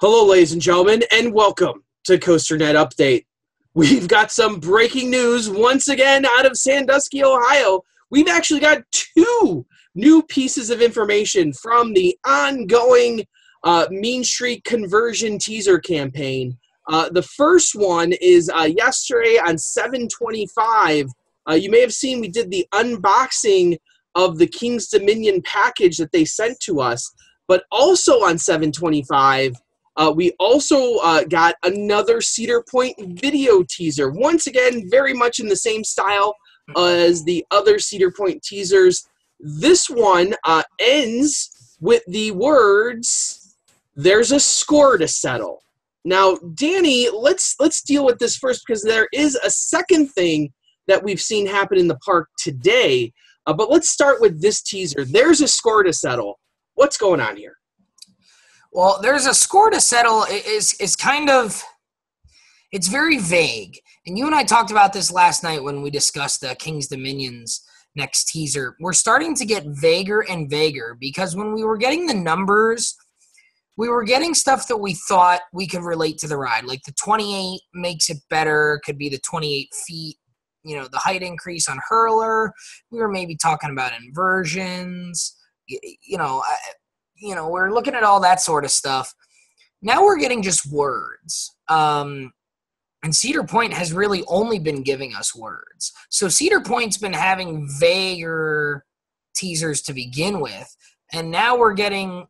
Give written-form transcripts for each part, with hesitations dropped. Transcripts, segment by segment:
Hello, ladies and gentlemen, and welcome to COASTER-net Update. We've got some breaking news once again out of Sandusky, Ohio. We've actually got two new pieces of information from the ongoing Mean Streak conversion teaser campaign. The first one is yesterday on 7/25. You may have seen we did the unboxing of the King's Dominion package that they sent to us, but also on 7/25, we also got another Cedar Point video teaser. Once again, very much in the same style as the other Cedar Point teasers. This one ends with the words, "There's a score to settle." Now, Danny, let's deal with this first because there is a second thing that we've seen happen in the park today. But let's start with this teaser. There's a score to settle. What's going on here? Well, there's a score to settle is kind of, it's very vague. And you and I talked about this last night when we discussed the King's Dominion's next teaser. We're starting to get vaguer and vaguer because when we were getting the numbers, we were getting stuff that we thought we could relate to the ride. Like the 28 makes it better, could be the 28 feet, you know, the height increase on Hurler. We were maybe talking about inversions, we're looking at all that sort of stuff. Now we're getting just words. And Cedar Point has really only been giving us words. So Cedar Point's been having vaguer teasers to begin with. And now we're getting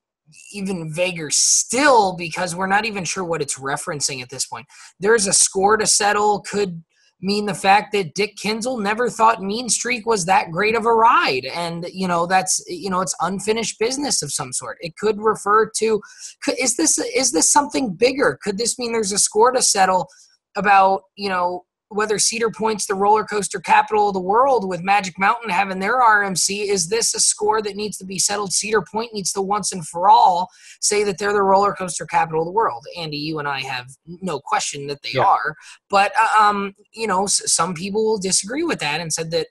even vaguer still because we're not even sure what it's referencing at this point. There's a score to settle could mean the fact that Dick Kinzel never thought Mean Streak was that great of a ride. And, that's, it's unfinished business of some sort. It could refer to, is this something bigger? Could this mean there's a score to settle about, whether Cedar Point's the roller coaster capital of the world with Magic Mountain having their RMC? Is this a score that needs to be settled? Cedar Point needs to once and for all say that they're the roller coaster capital of the world. Andy, you and I have no question that they are. But, some people will disagree with that and said that,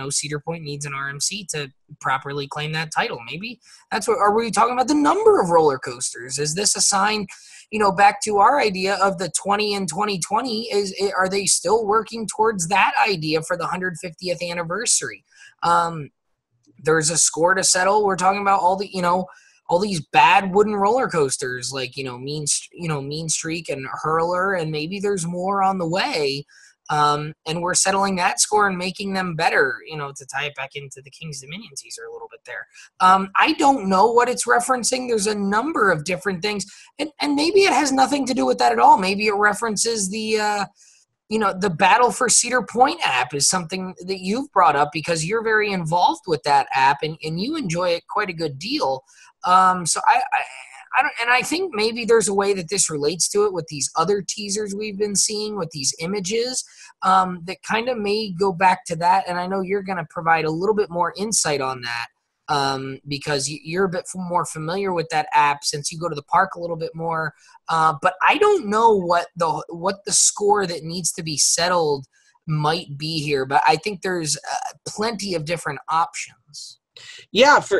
Cedar Point needs an RMC to properly claim that title. Maybe that's what, are we talking about the number of roller coasters? Is this a sign, back to our idea of the 20 in 2020, are they still working towards that idea for the 150th anniversary? There's a score to settle. We're talking about all these bad wooden roller coasters like, Mean Streak and Hurler, and maybe there's more on the way. And we're settling that score and making them better, to tie it back into the King's Dominion teaser a little bit there. I don't know what it's referencing. There's a number of different things, and maybe it has nothing to do with that at all. Maybe it references the Battle for Cedar Point app is something that you've brought up because you're very involved with that app and you enjoy it quite a good deal. So I think maybe there's a way that this relates to it with these other teasers we've been seeing with these images that kind of may go back to that. And I know you're going to provide a little bit more insight on that because you're a bit more familiar with that app since you go to the park a little bit more. But I don't know what the score that needs to be settled might be here. But I think there's plenty of different options. Yeah, if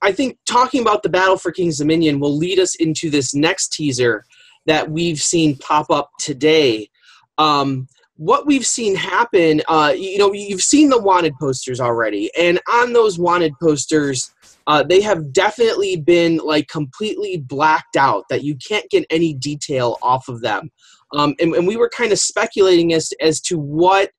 I think talking about the Battle for King's Dominion will lead us into this next teaser that we've seen pop up today. What we've seen happen, you've seen the wanted posters already, and on those wanted posters, they have definitely been completely blacked out, that you can't get any detail off of them. And we were kind of speculating as to what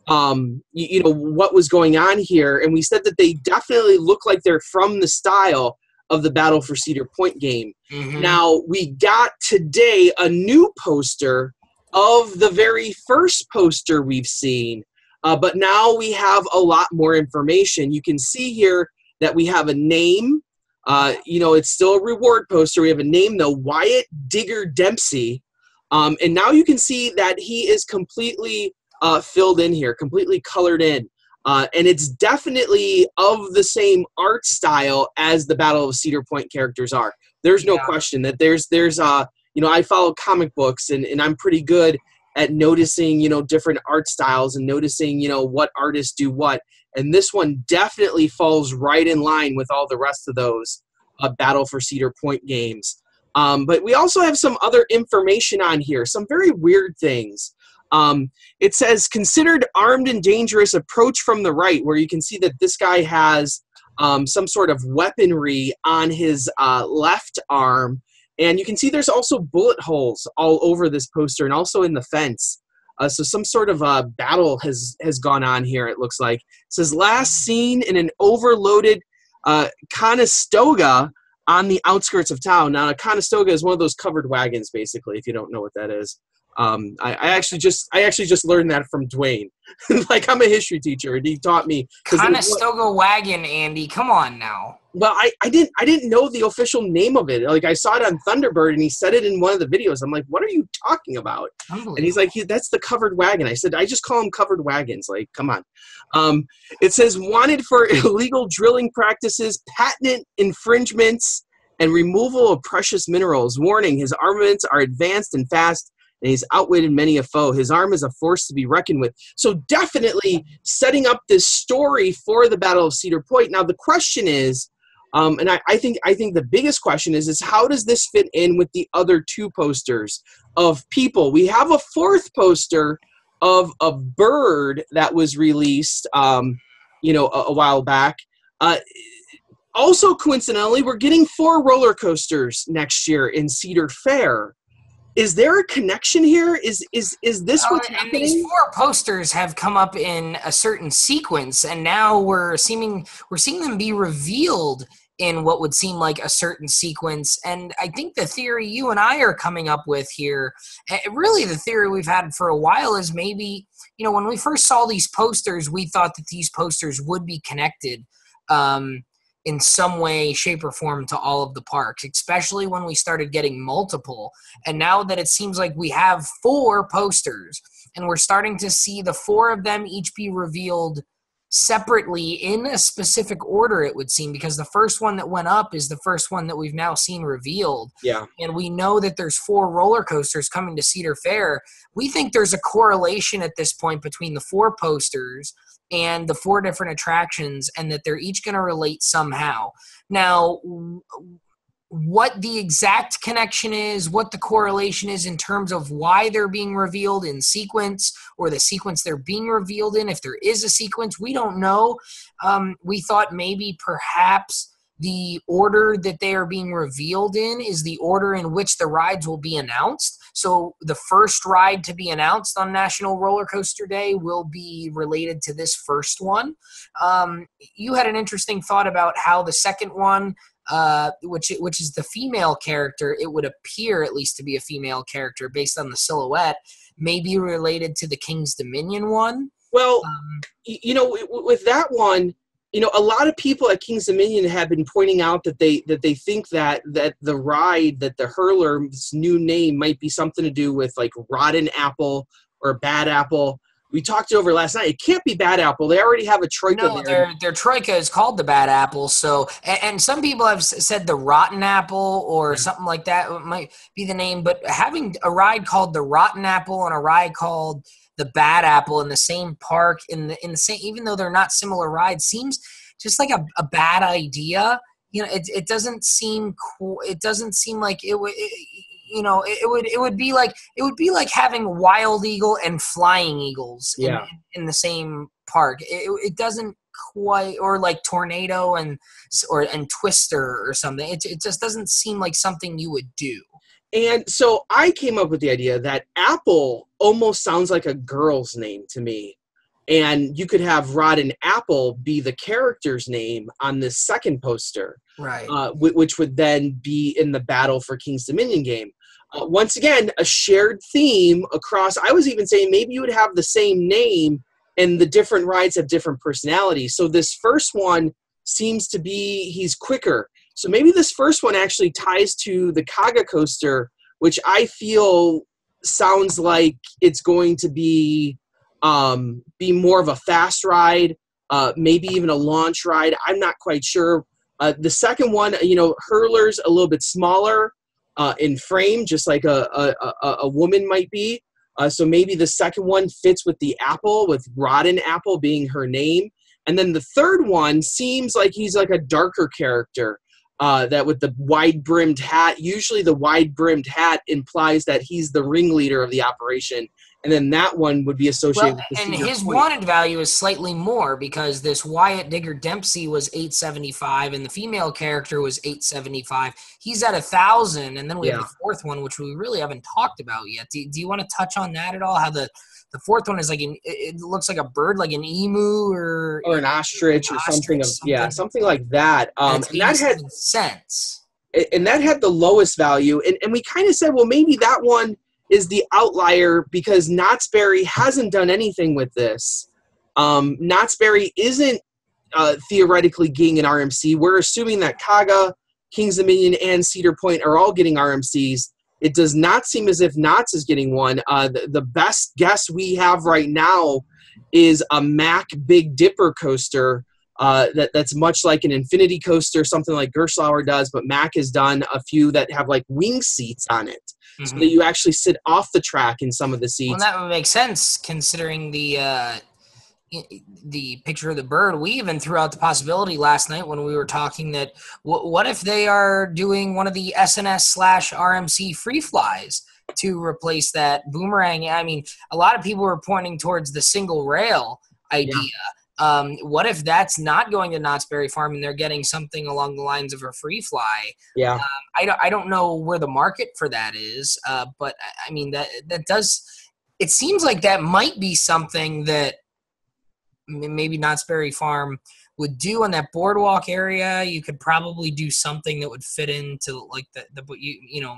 what was going on here, and we said that they definitely look like they're from the style of the Battle for Cedar Point game. Mm-hmm. Now, we got today a new poster of the very first poster we've seen, but now we have a lot more information. You can see here that we have a name. It's still a reward poster. We have a name, though, Wyatt Digger Dempsey, and now you can see that he is completely filled in here, completely colored in. And it's definitely of the same art style as the Battle of Cedar Point characters are. There's no question that there's I follow comic books and I'm pretty good at noticing, different art styles and noticing, what artists do what. And this one definitely falls right in line with all the rest of those Battle for Cedar Point games. But we also have some other information on here, some very weird things. It says, considered armed and dangerous, approach from the right, where you can see that this guy has some sort of weaponry on his left arm. And you can see there's also bullet holes all over this poster and also in the fence. So some sort of battle has gone on here, it looks like. It says, last seen in an overloaded Conestoga on the outskirts of town. Now, a Conestoga is one of those covered wagons, basically, if you don't know what that is. I actually just learned that from Dwayne. Like, I'm a history teacher, and he taught me. Conestoga wagon, Andy. Come on now. Well, I didn't know the official name of it. Like, I saw it on Thunderbird, and he said it in one of the videos. I'm like, what are you talking about? And he's like, that's the covered wagon. I said, I just call them covered wagons. Like, come on. It says, wanted for illegal drilling practices, patent infringements, and removal of precious minerals. Warning, his armaments are advanced and fast, and he's outwitted many a foe. His arm is a force to be reckoned with. So definitely setting up this story for the Battle of Cedar Point. Now, the question is, and I think the biggest question is how does this fit in with the other two posters of people? We have a fourth poster of a bird that was released, a while back. Also, coincidentally, we're getting 4 roller coasters next year in Cedar Fair. Is there a connection here? Is this what's happening? These 4 posters have come up in a certain sequence, and now we're seeing them be revealed in what would seem like a certain sequence. And I think the theory you and I are coming up with here, really the theory we've had for a while, is maybe, when we first saw these posters, we thought that these posters would be connected in some way, shape, or form to all of the parks, especially when we started getting multiple. And now that it seems like we have 4 posters, and we're starting to see the 4 of them each be revealed separately in a specific order, it would seem, because the first one that went up is the first one that we've now seen revealed. Yeah. And we know that there's 4 roller coasters coming to Cedar Fair. We think there's a correlation at this point between the 4 posters and the 4 different attractions, and that they're each going to relate somehow. Now, what the exact connection is, what the correlation is in terms of why they're being revealed in sequence, or the sequence they're being revealed in, if there is a sequence, we don't know. We thought maybe perhaps the order that they are being revealed in is the order in which the rides will be announced. So the first ride to be announced on National Roller Coaster Day will be related to this first one. You had an interesting thought about how the second one, which is the female character, it would appear at least to be a female character based on the silhouette, may be related to the King's Dominion one. Well, with that one, a lot of people at King's Dominion have been pointing out that they think that the ride, that the hurler's new name might be something to do with like Rotten Apple or Bad Apple. We talked it over last night. It can't be Bad Apple. They already have a troika there. Their troika is called the Bad Apple. So, and some people have said the Rotten Apple or something like that might be the name. But having a ride called the Rotten Apple and a ride called the Bad Apple in the same park, in the same, even though they're not similar rides, seems just like a bad idea. It doesn't seem cool. It doesn't seem like it would. It would be like having Wild Eagle and Flying Eagles in the same park. It doesn't quite, or like Tornado and Twister or something. It just doesn't seem like something you would do. And so I came up with the idea that Apple almost sounds like a girl's name to me. And you could have Rotten Apple be the character's name on this second poster. Right. Which would then be in the Battle for King's Dominion game. Once again, a shared theme across. I was even saying maybe you would have the same name and the different rides have different personalities. So this first one seems to be, he's quicker. So maybe this first one actually ties to the Kaga coaster, which I feel sounds like it's going to be more of a fast ride, maybe even a launch ride. I'm not quite sure. The second one, Hurler's a little bit smaller in frame, just like a woman might be. So maybe the second one fits with the apple, with Rotten Apple being her name. And then the third one seems like he's like a darker character. that with the wide-brimmed hat. Usually the wide-brimmed hat implies that he's the ringleader of the operation, and then that one would be associated with the and Cedar his Point. wanted value is slightly more because this Wyatt Digger Dempsey was $875 and the female character was $875. He's at $1,000, and then we have the fourth one, which we really haven't talked about yet. Do you want to touch on that at all? How the fourth one is like it looks like a bird, like an emu or an ostrich or something something like that. And that had cents. And that had the lowest value, and we kind of said, well, maybe that one is the outlier because Knott's Berry hasn't done anything with this. Knott's Berry isn't theoretically getting an RMC. We're assuming that Kaga, Kings Dominion, and Cedar Point are all getting RMCs. It does not seem as if Knott's is getting one. The best guess we have right now is a Mack Big Dipper coaster that's much like an Infinity coaster, something like Gerstlauer does, but Mack has done a few that have like wing seats on it, so that you actually sit off the track in some of the seats. Well, that would make sense considering the picture of the bird. We even threw out the possibility last night when we were talking that what if they are doing one of the SNS/RMC free flies to replace that boomerang? I mean, a lot of people were pointing towards the single rail idea. What if that's not going to Knott's Berry Farm and they're getting something along the lines of a free fly? I don't know where the market for that is, but I mean that does. It seems like that might be something that maybe Knott's Berry Farm would do on that boardwalk area. You could probably do something that would fit into like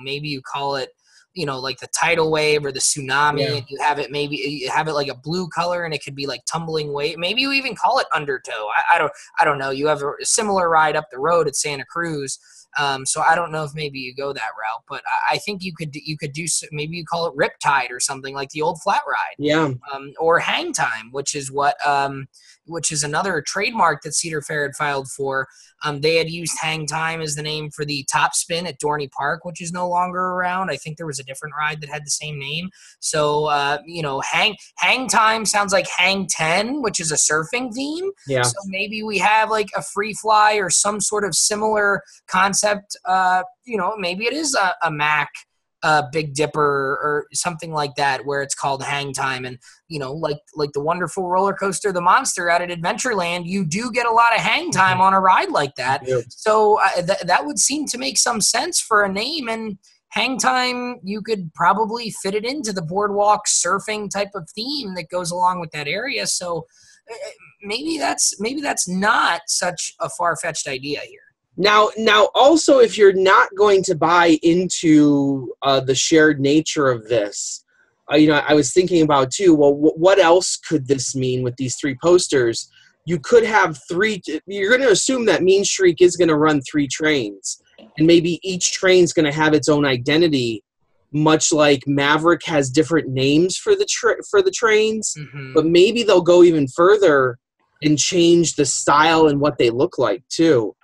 maybe you call it, like the tidal wave or the tsunami, and you have it like a blue color, and it could be like tumbling wave. Maybe you even call it undertow. I don't know. You have a similar ride up the road at Santa Cruz. So I don't know if maybe you go that route, but I think you could do, maybe you call it Riptide or something like the old flat ride. Or Hang Time, which is another trademark that Cedar Fair had filed for. They had used Hang Time as the name for the top spin at Dorney Park, which is no longer around. I think there was a different ride that had the same name. So, Hang Time sounds like Hang 10, which is a surfing theme. So maybe we have like a free fly or some sort of similar concept. Maybe it is a Mack Big Dipper or something like that, where it's called Hang Time, and like the wonderful roller coaster, the Monster out at Adventureland, you do get a lot of hang time on a ride like that. So that would seem to make some sense for a name, and Hang Time, you could probably fit it into the boardwalk surfing type of theme that goes along with that area. So maybe that's not such a far-fetched idea here. Now, also, if you're not going to buy into the shared nature of this, I was thinking about too, well, what else could this mean with these three posters? You could have three. You're going to assume that Mean Streak is going to run three trains, and maybe each train's going to have its own identity, much like Maverick has different names for the trains. But maybe they'll go even further and change the style and what they look like too.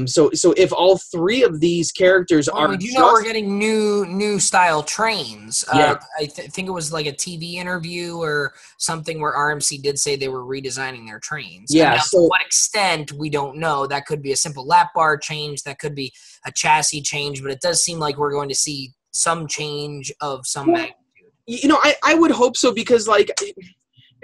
So if all three of these characters are, we're getting new style trains. I think it was like a TV interview or something where RMC did say they were redesigning their trains. To what extent, we don't know. That could be a simple lap bar change. That could be a chassis change. But it does seem like we're going to see some change of some magnitude. I would hope so, because like.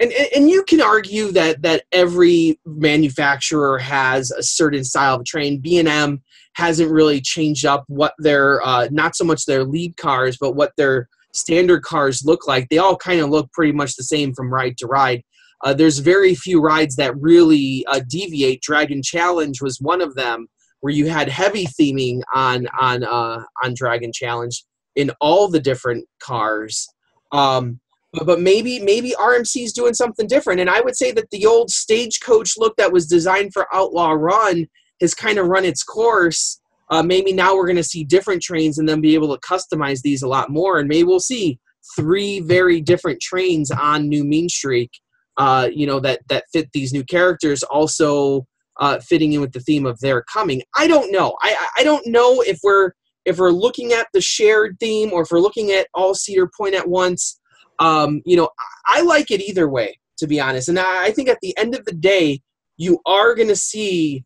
And you can argue that every manufacturer has a certain style of train. B&M hasn't really changed up what their not so much their lead cars, but what their standard cars look like. They all kind of look pretty much the same from ride to ride. There's very few rides that really deviate. Dragon Challenge was one of them, where you had heavy theming on Dragon Challenge in all the different cars. But maybe RMC is doing something different. And I would say that the old stagecoach look that was designed for Outlaw Run has kind of run its course. Maybe now we're going to see different trains and then be able to customize these a lot more. And maybe we'll see three very different trains on New Mean Streak, that fit these new characters, also fitting in with the theme of their coming. I don't know. I don't know if we're looking at the shared theme or if we're looking at all Cedar Point at once. I like it either way, to be honest. And I think at the end of the day, you are going to see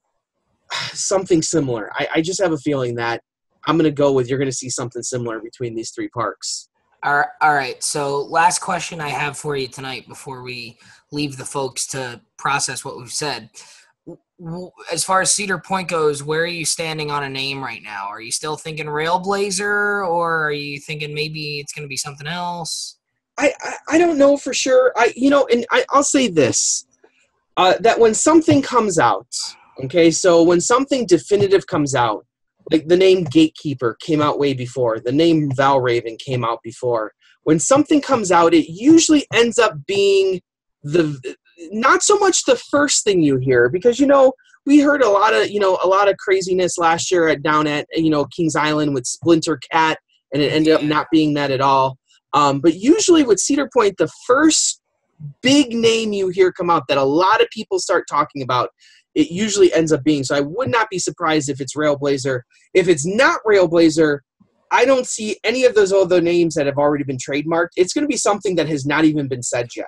something similar. I just have a feeling that I'm going to go with you're going to see something similar between these three parks. All right. So last question I have for you tonight before we leave the folks to process what we've said. As far as Cedar Point goes, where are you standing on a name right now? Are you still thinking Railblazer, or are you thinking maybe it's going to be something else? I don't know for sure. I'll say this, that when something comes out, okay, so when something definitive comes out, like the name Gatekeeper came out way before, the name Valraven came out before. When something comes out, it usually ends up being not so much the first thing you hear, because we heard a lot of craziness last year down at Kings Island with Splinter Cat, and it ended up not being that at all. But usually with Cedar Point, the first big name you hear come out that a lot of people start talking about, it usually ends up being. So I would not be surprised if it's Railblazer. If it's not Railblazer, I don't see any of those other names that have already been trademarked. It's going to be something that has not even been said yet.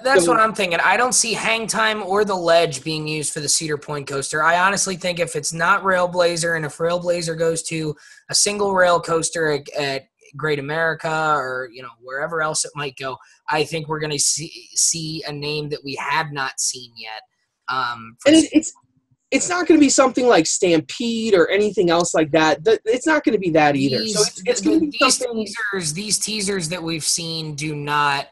That's what I'm thinking. I don't see Hang Time or the Ledge being used for the Cedar Point coaster. I honestly think if it's not Railblazer, and if Railblazer goes to a single rail coaster at Great America or wherever else it might go, I think we're going to see a name that we have not seen yet. And it's not going to be something like Stampede or anything else like that. It's not going to be that either. So it's going to be something. These teasers that we've seen do not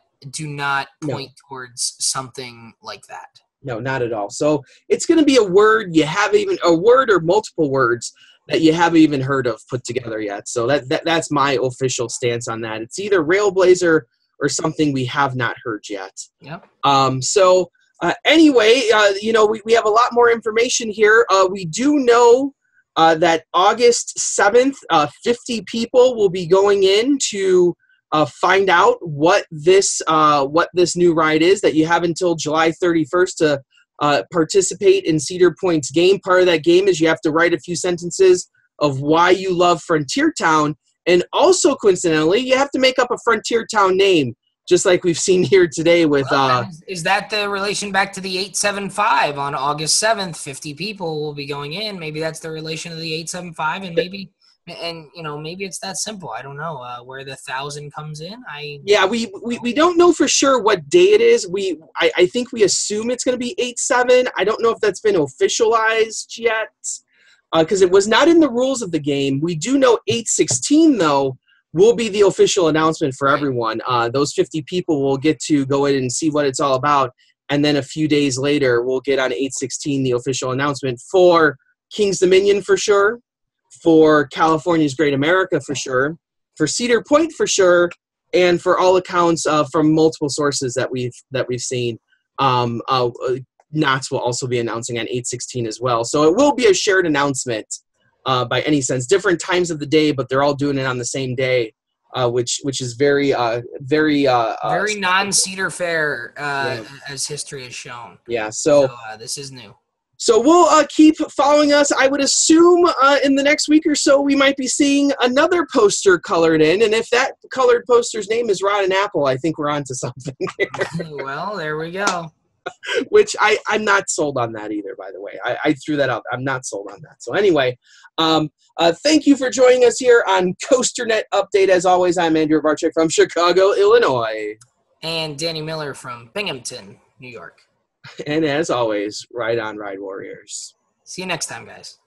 point towards something like that. No, not at all. So it's going to be a word a word or multiple words that you haven't even heard of put together yet. So that's my official stance on that. It's either Railblazer or something we have not heard yet. Yep. Anyway, we have a lot more information here. We do know that August 7th, 50 people will be going in to find out what this new ride is. That you have until July 31st to participate in Cedar Point's game. Part of that game is you have to write a few sentences of why you love Frontier Town, and also coincidentally, you have to make up a Frontier Town name, just like we've seen here today with. Is that the relation back to the 875 on August 7th? 50 people will be going in. Maybe that's the relation to the 875, and maybe it's that simple. I don't know where the 1,000 comes in. We don't know for sure what day it is. I think we assume it's going to be 8/7. I don't know if that's been officialized yet, because it was not in the rules of the game. We do know 8/16 though will be the official announcement for everyone. Those 50 people will get to go in and see what it's all about, and then a few days later we'll get on 8/16 the official announcement for King's Dominion for sure, for California's Great America for sure, for Cedar Point for sure, and for all accounts from multiple sources that we've seen. Knott's will also be announcing on 8/16 as well. So it will be a shared announcement by any sense. Different times of the day, but they're all doing it on the same day, which is very non-Cedar Fair, as history has shown. Yeah, so this is new. So we'll keep following us. I would assume in the next week or so we might be seeing another poster colored in, and if that colored poster's name is Rotten Apple, I think we're on to something here. Well, there we go. Which I'm not sold on that either, by the way. I threw that out. I'm not sold on that. So anyway, thank you for joining us here on COASTER-net Update. As always, I'm Andrew Barczyk from Chicago, Illinois. And Danny Miller from Binghamton, New York. And as always, ride on, Ride Warriors. See you next time, guys.